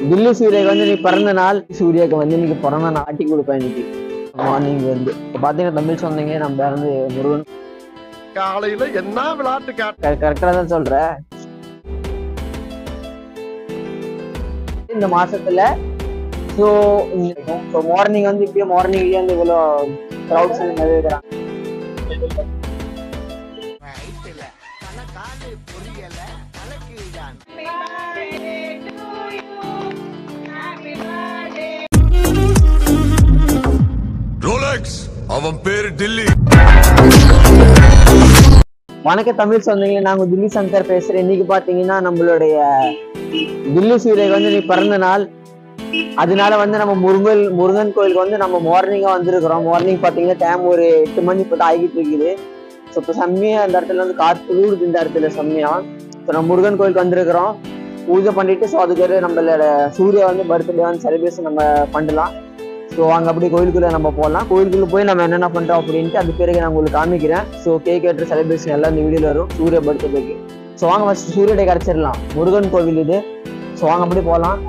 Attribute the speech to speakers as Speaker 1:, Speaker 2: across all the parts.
Speaker 1: தில்லி சூர்யாக்கு வந்து நீ பிறந்த நாள், சூர்யாக்கு வந்து இன்னைக்கு பிறந்த நாள் ஆட்டி கொடுப்பேன் இன்னைக்கு மார்னிங் வந்து. இப்போ பார்த்தீங்கன்னா தமிழ் சொன்னீங்க, நம்ம வந்து முருகன்
Speaker 2: காலையில என்ன விளையாட்டு
Speaker 1: கரெக்டாக தான் சொல்றேன். இந்த மாசத்துல ஸோ மார்னிங் வந்து இப்பயே மார்னிங்லேயே வந்து இவ்வளோ க்ரௌட்ஸ் வந்து நிறைவேறாங்க.
Speaker 3: ரோலக்ஸ் அவன் பேரு டில்லி.
Speaker 1: வணக்கம் தமிழ் சொந்தங்களே, நாங்க தில்லி சங்கர் பேசுறேன். இன்னைக்கு பாத்தீங்கன்னா நம்மளுடைய தில்லி சூர்யாக்கு வந்து நீ பிறந்த நாள். அதனால வந்து நம்ம முருகன் கோயிலுக்கு வந்து நம்ம மார்னிங்கா வந்திருக்கிறோம். மார்னிங் பாத்தீங்கன்னா டைம் ஒரு 8 மணி இப்போ ஆகிட்டு இருக்குது. ஸோ இப்போ செம்மையா அந்த இடத்துல வந்து காற்று ஊடுது இந்த இடத்துல செம்மையா. ஸோ நம்ம முருகன் கோயிலுக்கு வந்திருக்கிறோம், பூஜை பண்ணிட்டு ஸோ அதுக்கு நம்மளோட சூர்யா வந்து பர்த்டே வந்து செலிப்ரேஷன் நம்ம பண்ணலாம். ஸோ அங்கே அப்படி கோயிலுக்குள்ள நம்ம போகலாம். கோயிலுக்குள்ள போய் நம்ம என்னென்ன பண்றோம் அப்படின்ட்டு அது பிறகு நான் உங்களுக்கு காமிக்கிறேன். ஸோ கேக் ஏற்ற செலிப்ரேஷன் எல்லாம் இந்த வீடியோல வரும் சூர்யா பர்த்டேக்கு. ஸோ வாங்க ஃபர்ஸ்ட் சூர்யா டே கிடைச்சிடலாம். முருகன் கோவில் இது. ஸோ வாங்க அப்படி போகலாம்.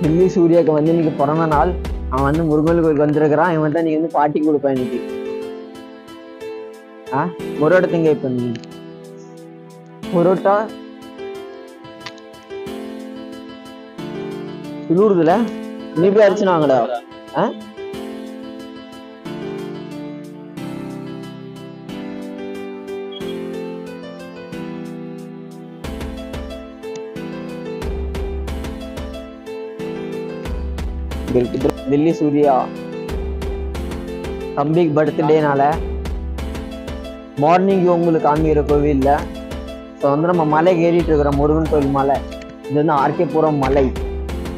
Speaker 1: தில்லி சூர்யாக்கு வந்து இன்னைக்கு பிறந்த நாள். அவன் வந்து முருகன் கோயிலுக்கு வந்திருக்கிறான். இவன் தான் நீ வந்து பாட்டி கொடுப்பேன் இன்னைக்கு. பரோட்டா திங்க இப்ப நீ பரோட்டா சுடுறதுல நீ போய் அடிச்சுனாங்கடா. தில்லி சூர்யா தம்பிக்கு பர்த்டேனால மார்னிங் உங்களுக்கு காமிக்கிற கோவில்ல ஸோ வந்து நம்ம மலைக்கு ஏறிட்டு இருக்கிறோம். முருகன் கோவில் மலை இது வந்து ஆர்கேபுரம் மலை,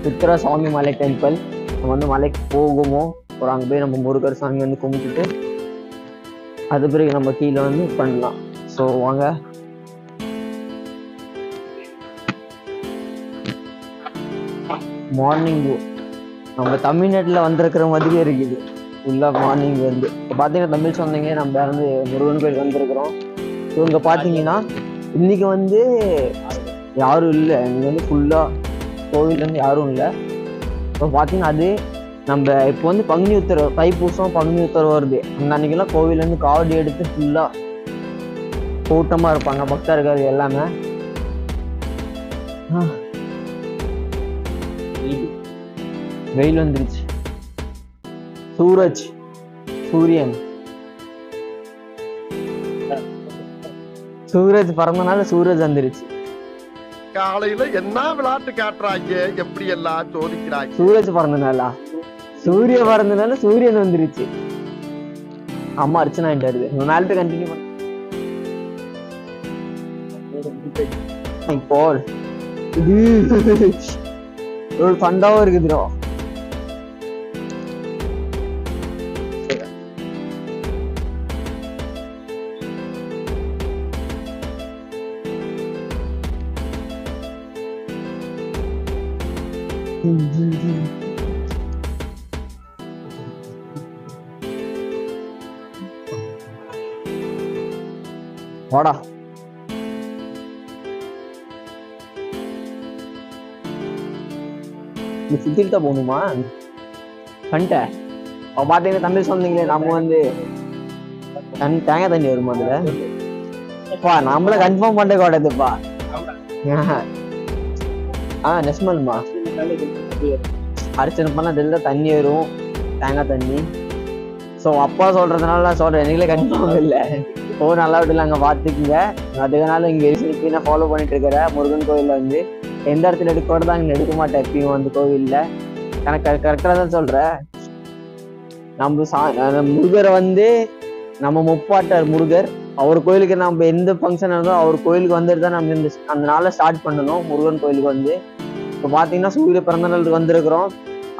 Speaker 1: சித்ரா சுவாமி மலை டெம்பிள். நம்ம வந்து மலைக்கு போகுமோ ஒரு அங்கே போய் நம்ம முருகர் சாமி வந்து கும்பிட்டுட்டு அது பிறகு நம்ம கீழே வந்து பண்ணலாம். ஸோ வாங்க. மார்னிங் நம்ம தமிழ்நாட்டில் வந்திருக்கிற மாதிரியே இருக்குது ஃபுல்லாக. மார்னிங் வந்து இப்போ பார்த்தீங்கன்னா தமிழ் சொன்னீங்க, நம்ம வந்து முருகன் கோயில் வந்திருக்கிறோம். ஸோ இங்கே பார்த்தீங்கன்னா இன்னைக்கு வந்து யாரும் இல்லை. இங்கே வந்து ஃபுல்லாக கோவில்லேருந்து யாரும் இல்லை. இப்போ பார்த்தீங்கன்னா அது நம்ம இப்போ வந்து பங்குனி உத்தரவு, தைப்பூசம் பங்குனி உத்தரவு வருது. அந்த அன்னைக்கெல்லாம் கோவிலேருந்து காவடி எடுத்து ஃபுல்லாக கூட்டமாக இருப்பாங்க பக்தர்கள் எல்லாமே. வெயில் வந்துருச்சு. சூரஜ் பிறந்தனால சூரஜ் வந்துருச்சு.
Speaker 2: காலையில என்ன விளையாட்டு காட்டுறாங்க, எப்படி எல்லாம் சோதிக்கிறாங்க.
Speaker 1: சூரஜ் பிறந்தனாலா? சூரிய பிறந்தனால சூரியன் வந்துருச்சு. அம்மா அர்ச்சனா வருது. மேல்ட்டு கண்டினியூ பண்ண இப்போ ஒரு ஃபண்டாவும் இருக்குதுரோ. வாடா நீ சுத்திட்டு தான் போகணுமா? பண்ணிட்ட பாத்தீங்கன்னா தமிழ் சொன்னீங்களே, நம்ம வந்து தேங்காய் தண்ணி வருமா அதுல நம்மள கன்ஃபார்ம் பண்ண கூடாதுப்பா. நெஸ்மல்மா அர்ச்சனை பண்ணா அதுல தண்ணி வரும், தேங்காய் தண்ணி. ஸோ அப்பா சொல்றதுனால சொல்றேன், எனக்குலே கன்ஃபார்ம் இல்லை. நல்லா விட்டுல அங்கே பார்த்துக்குங்க. அதுக்குனால இங்கே நான் ஃபாலோ பண்ணிட்டு இருக்கிறேன். முருகன் கோயிலில் வந்து எந்த இடத்துல எடுக்க தான் அங்கே எடுக்க மாட்டேன் எப்பயும் வந்து கோவிலில். கரெக்டாக தான் சொல்கிறேன். நம்ம முருகரை வந்து நம்ம முப்பாட்டார் முருகர், அவர் கோயிலுக்கு நம்ம எந்த ஃபங்க்ஷன் இருந்தாலும் அவர் கோயிலுக்கு வந்துட்டு தான் நம்ம அந்த நாளை ஸ்டார்ட் பண்ணணும். முருகன் கோயிலுக்கு வந்து இப்போ பார்த்தீங்கன்னா சூரிய பிறந்த நாளுக்கு வந்திருக்கிறோம்.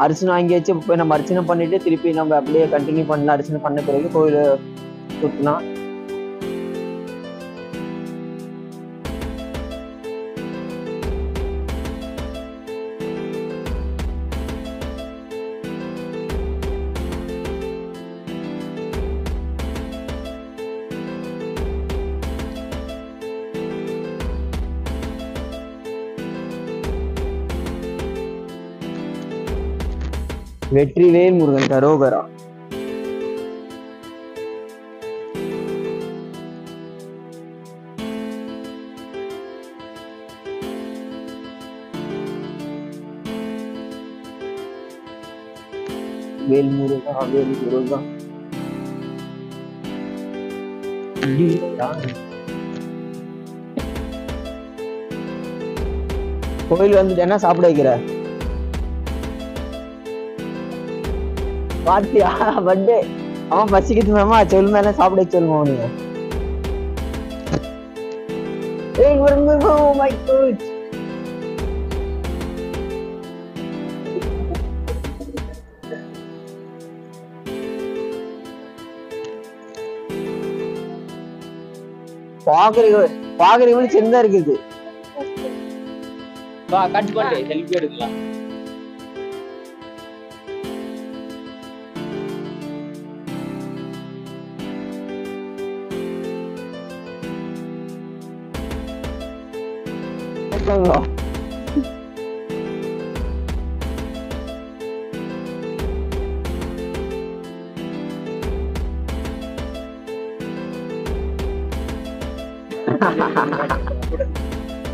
Speaker 1: அரிசனை வாங்கி வச்சு போய் நம்ம அர்ச்சனை பண்ணிட்டு திருப்பி நம்ம அப்படியே கண்டினியூ பண்ணலாம். அர்ச்சனை பண்ண பிறகு கோயிலை சுற்றலாம். வெற்றிவேல் முருகன் கரோகரா. வேல் முருகா வேல் முருகா. கோயில் வந்துட்டு என்ன சாப்பிட வைக்கிற? பாத்தியா பர்த்டே அவன் பசிக்கிட்டு மேமா சொல்லு மேல சாப்பிட சொல்லுமா நீங்க. பாக்குறீங்க சின்னதா இருக்குது.
Speaker 4: கட் பண்ணி செல்ஃபி எடுக்கலாம்.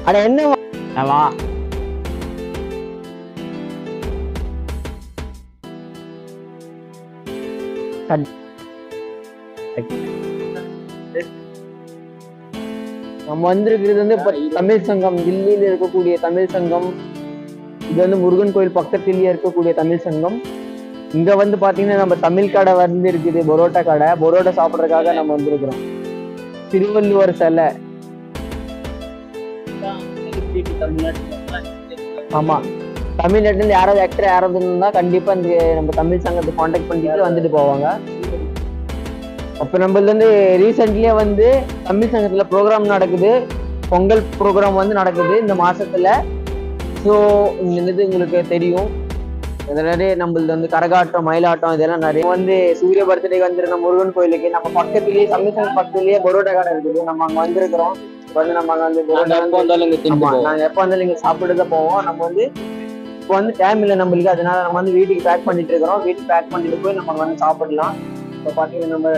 Speaker 1: அட என்ன வா நம்ம வந்திருக்கிறது வந்து இப்ப தமிழ் சங்கம், தில்லியில இருக்கக்கூடிய தமிழ் சங்கம். இது வந்து முருகன் கோயில் பக்கத்திலேயே இருக்கக்கூடிய தமிழ் சங்கம். இங்க வந்து பாத்தீங்கன்னா நம்ம தமிழ் கடை வந்து இருக்குது, பரோட்டா கடை. பரோட்டா சாப்பிட்றதுக்காக நம்ம வந்திருக்கிறோம். திருவள்ளுவர் சிலை. ஆமா, தமிழ்நாட்டுல யாராவது ஆக்டர் யாராவது இருந்தா கண்டிப்பா இந்த நம்ம தமிழ் சங்கத்தை கான்டாக்ட் பண்ணிட்டு வந்துட்டு போவாங்க. அப்ப நம்மள வந்து ரீசென்ட்லியா வந்து தமிழ் சங்கத்துல ப்ரோக்ராம் நடக்குது, பொங்கல் ப்ரோக்ராம் வந்து நடக்குது இந்த மாசத்துல. ஸோ இது உங்களுக்கு தெரியும். நிறைய நம்மளது வந்து கரகாட்டம், மயிலாட்டம், இதெல்லாம் நிறைய வந்து சூரிய பர்த்டேக்கு வந்துருக்க முருகன் கோயிலுக்கு நம்ம பக்கத்துலயே தமிழ் சங்கம் பக்கத்துலயே பரோட்டா கடை இருக்குது. நம்ம அங்க வந்திருக்கிறோம். வந்து நம்ம அங்க வந்து நாங்க எப்ப வந்தாலும் இங்க சாப்பிட்டுதான் போவோம். நம்ம வந்து இப்போ வந்து டைம் இல்லை நம்மளுக்கு, அதனால நம்ம வந்து வீட்டுக்கு பேக் பண்ணிட்டு இருக்கிறோம். வீட்டுக்கு பேக் பண்ணிட்டு போய் நம்ம வந்து சாப்பிடலாம். இப்போ பாத்தீங்கன்னா நம்ம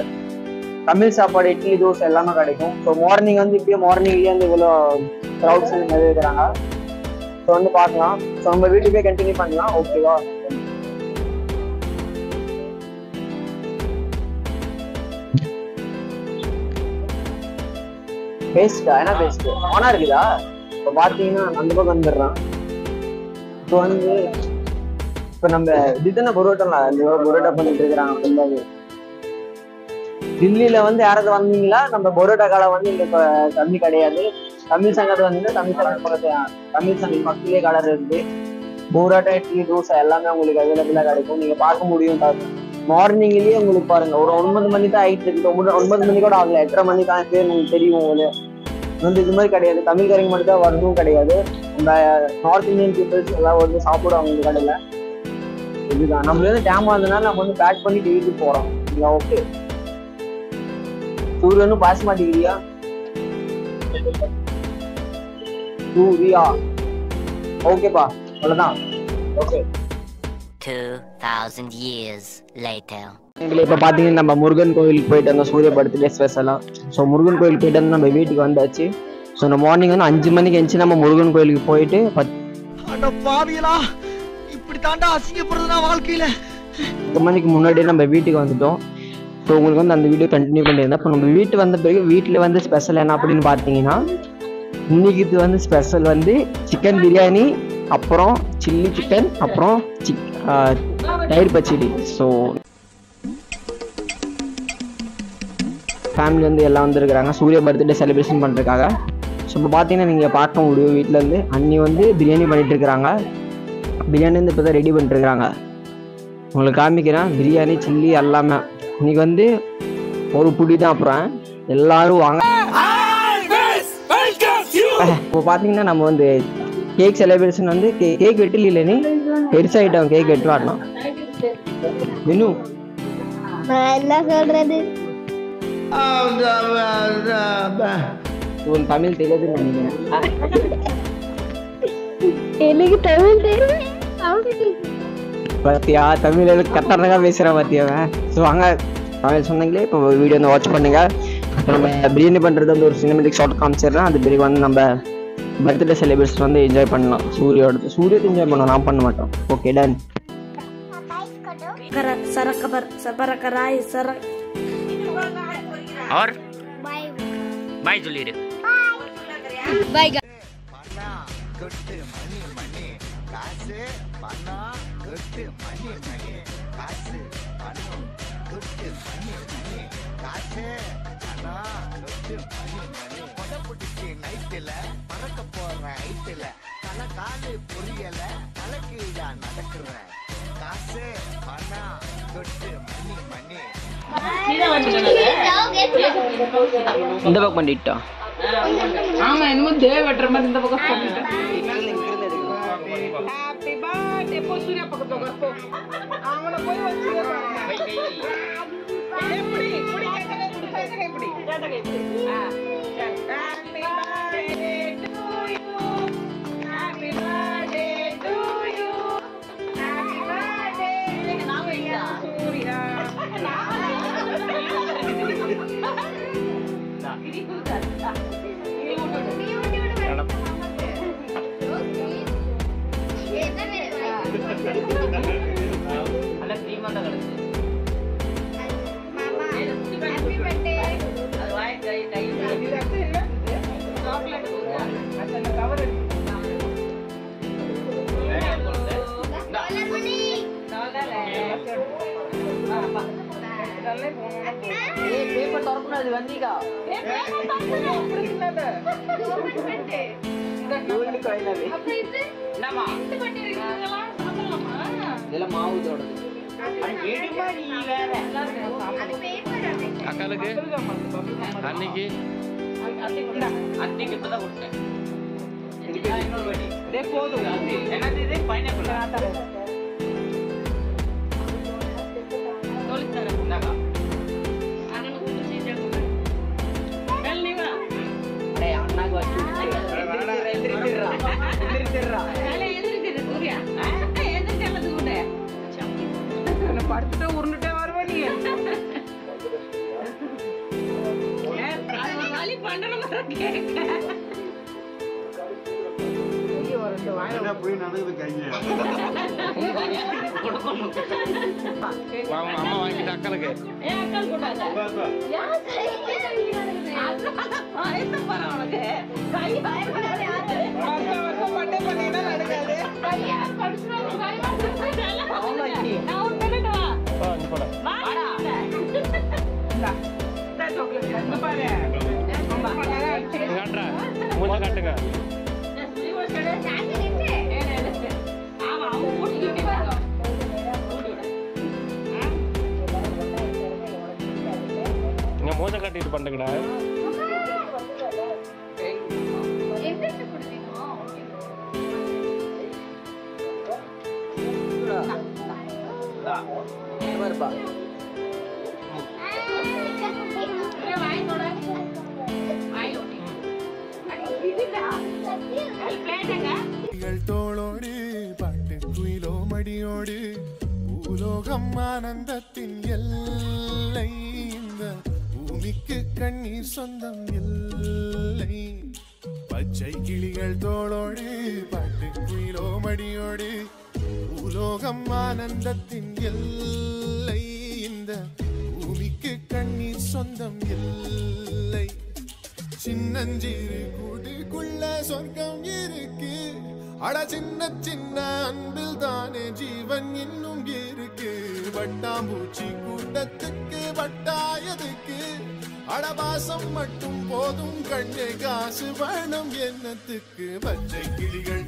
Speaker 1: தமிழ் சாப்பாடு, இட்லி, தோசை எல்லாமே கிடைக்கும். ஸோ மார்னிங் வந்து இப்பயே மார்னிங்லயே வந்து இவ்வளோ க்ரௌட்ஸ் நிறைய இருக்கிறாங்க. ஸோ வந்து பார்க்கலாம். ஸோ நம்ம வீட்டுக்கே கண்டினியூ பண்ணலாம். ஓகேவா? பேஸ்டா என்ன பேஸ்ட் ஆனா இருக்குதா? இப்போ பார்த்தீங்கன்னா அந்த பக்கம் வந்துடுறான். இப்போ வந்து இப்போ நம்ம இதுதானே பரோட்டாலாம் பரோட்டா பண்ணிட்டு இருக்கிறாங்க ஃபுல்லாவே. தில்லியில வந்து யாராவது வந்தீங்களா? நம்ம பரோட்டா கடை வந்து இங்க கம்மி கிடையாது. தமிழ் சங்கத்தை வந்து தமிழ் சங்கம் பக்கத்துலேயே கடை இருக்கு. பரோட்டா, இட்லி, தோசை எல்லாமே உங்களுக்கு அவைலபிளா கிடைக்கும். நீங்க பார்க்க முடியும். மார்னிங்லயே உங்களுக்கு பாருங்க, ஒரு 9 மணி தான் ஆயிட்டு இருக்கு. 9 மணி கூட ஆகல, 8:30 மணி தான் பேர் உங்களுக்கு தெரியும். உங்களுக்கு வந்து இது மாதிரி கிடையாது, தமிழ்காரங்க மட்டும் தான் வரதும் கிடையாது. நம்ம நார்த் இந்தியன் பீப்புள்ஸ் எல்லாம் வந்து சாப்பிடுவாங்க இந்த கடையில. இதுதான் நம்மள வந்து டேம் வந்ததுனால நம்ம வந்து பேக் பண்ணிட்டு வீட்டுக்கு போறோம். இல்லை ஓகே. சூரியனும் பாச மாட்டேங்கிறியா? சூரியா ஓகேப்பா, அவ்வளவுதான். ஓகே.
Speaker 5: 2000 years later.
Speaker 1: இப்ப பாத்தீங்கன்னா நம்ம முருகன் கோயிலுக்கு போயிட்டு வந்தோம், சூரிய பர்த்டே ஸ்பெஷலா. ஸோ முருகன் கோயிலுக்கு போயிட்டு வந்து நம்ம வீட்டுக்கு வந்தாச்சு. ஸோ நம்ம மார்னிங் வந்து 5 மணிக்கு எழுந்துச்சு நம்ம முருகன் கோயிலுக்கு போயிட்டு
Speaker 2: இப்படி தாண்டா அசிங்கப்படுறதுனா வாழ்க்கையில
Speaker 1: 10 மணிக்கு முன்னாடியே நம்ம வீட்டுக்கு வந்துட்டோம். ஸோ உங்களுக்கு வந்து அந்த வீடியோ கண்டினியூ பண்ணியிருந்தேன். இப்போ நம்ம வீட்டு வந்த பிறகு வீட்டில் வந்து ஸ்பெஷல் என்ன அப்படின்னு பார்த்தீங்கன்னா, இன்னைக்கு இது வந்து ஸ்பெஷல் வந்து சிக்கன் பிரியாணி, அப்புறம் சில்லி சிக்கன், அப்புறம் தயிர் பச்சடி. ஸோ ஃபேமிலி வந்து எல்லாம் வந்துருக்குறாங்க சூரிய பர்த்டே செலிப்ரேஷன் பண்ணுறதுக்காக. ஸோ இப்போ பார்த்தீங்கன்னா நீங்கள் பார்க்க முடியும் வீட்டில் இருந்து அண்ணி வந்து பிரியாணி பண்ணிட்டு இருக்கிறாங்க. பிரியாணி வந்து இப்போ தான் ரெடி பண்ணிட்டு இருக்கிறாங்க. உங்களுக்கு காமிக்கிறேன். பிரியாணி, சில்லி எல்லாமே இன்னைக்கு வந்து ஒரு புடி தான். அப்புறம் எல்லாரும் வாங்க. இப்போ பார்த்தீங்கன்னா நம்ம வந்து கேக் செலிப்ரேஷன் வந்து கேக் வெட்டில் இல்லை, நீ பெருசாகிட்டோம். கேக் வெட்டு வாடலாம் இன்னும்
Speaker 6: என்ன சொல்றது?
Speaker 1: தமிழ் தெரியாது
Speaker 6: எனக்கு தமிழ் தெரியும்.
Speaker 1: பார்த்தியா தமிழ் கரெக்டாக பேசுகிறேன் பார்த்தியாவன். ஸோ வாங்க தமிழ் சொன்னீங்களே இப்போ வீடியோ வந்து வாட்ச் பண்ணுங்க. நம்ம பிரியாணி பண்ணுறது வந்து ஒரு சினிமேட்டிக் ஷார்ட் காமிச்சிடுறேன். அது பிறகு வந்து நம்ம பர்த்டே செலிப்ரேஷன் வந்து என்ஜாய் பண்ணலாம். சூரியத்தை என்ஜாய் பண்ணலாம், நான் பண்ண மாட்டோம். Okay done.
Speaker 5: और बाय சொல்லிடு.
Speaker 6: பை
Speaker 1: இந்த பக்கம் பண்ணிட்டோம்.
Speaker 7: ஆமா என்னமோ தேவ வெட்டுற மாதிரி இந்த பக்கம் பண்ணிட்டோம். ஹாப்பி பர்த்டே போ சூர்யா பக்கத்துல உட்கார்ப்போ. அவன போய் வச்சு எப்படி குடி கேட்டே குடிச்சா எப்படி கேட்டே எப்படி happy birthday to you happy birthday to you happy birthday நாம ஐயா சூர்யா
Speaker 5: அல 3 month கழிச்சு
Speaker 6: மாமா ஹாப்பி பர்த்டே
Speaker 5: அது வாய் கை
Speaker 7: சாக்லேட் கொடுங்க அந்த கவர்
Speaker 6: மணி
Speaker 5: பேப்பர் தரப்புனா அது வந்தீங்க என்னமா இதெல்லாம் மாவுதோடது அக்காளுக்கு அன்னைக்கு அன்னைக்கு இப்பதான் கொடுத்தேன். போதும் என்னது இது பைனாப்பிள் அண்ணாக்கு வச்சு
Speaker 7: படுத்துட்டு உருண்டுட்டே வருவ நீ
Speaker 5: அம்மா வாங்கிட்டு அக்காளுக்கு
Speaker 7: பட்டே பண்ணீங்கன்னா நடக்காது.
Speaker 5: காட்டுங்க மோசம் காட்டிட்டு பண்ணுங்கடா.
Speaker 8: தோளோடு பாட்டு குயிலோ மடியோடு பூலோகம் ஆனந்தத்தின் எல்லை. இந்த பூமிக்கு கண்ணீர் சொந்தம் இல்லை. பச்சை கிளிகள் தோளோடு பாட்டு குயிலோ மடியோடு பூலோகம் ஆனந்தத்தின் எல்லை. இந்த பூமிக்கு கண்ணீர் சொந்தம் இல்லை. சின்னஞ்சிறு கூட்டுக்குள்ள சொர்க்கம் இருக்கு. அட சின்ன சின்ன அன்பில் தானே ஜீவன் இன்னும் இருக்கு. வட்டாம்பூச்சி கூட்டத்துக்கு வட்டாயதுக்கு அடபாசம் மட்டும் போதும் கண்ணே காசு வேணும் என்னத்துக்கு. பச்சை கிளிகள்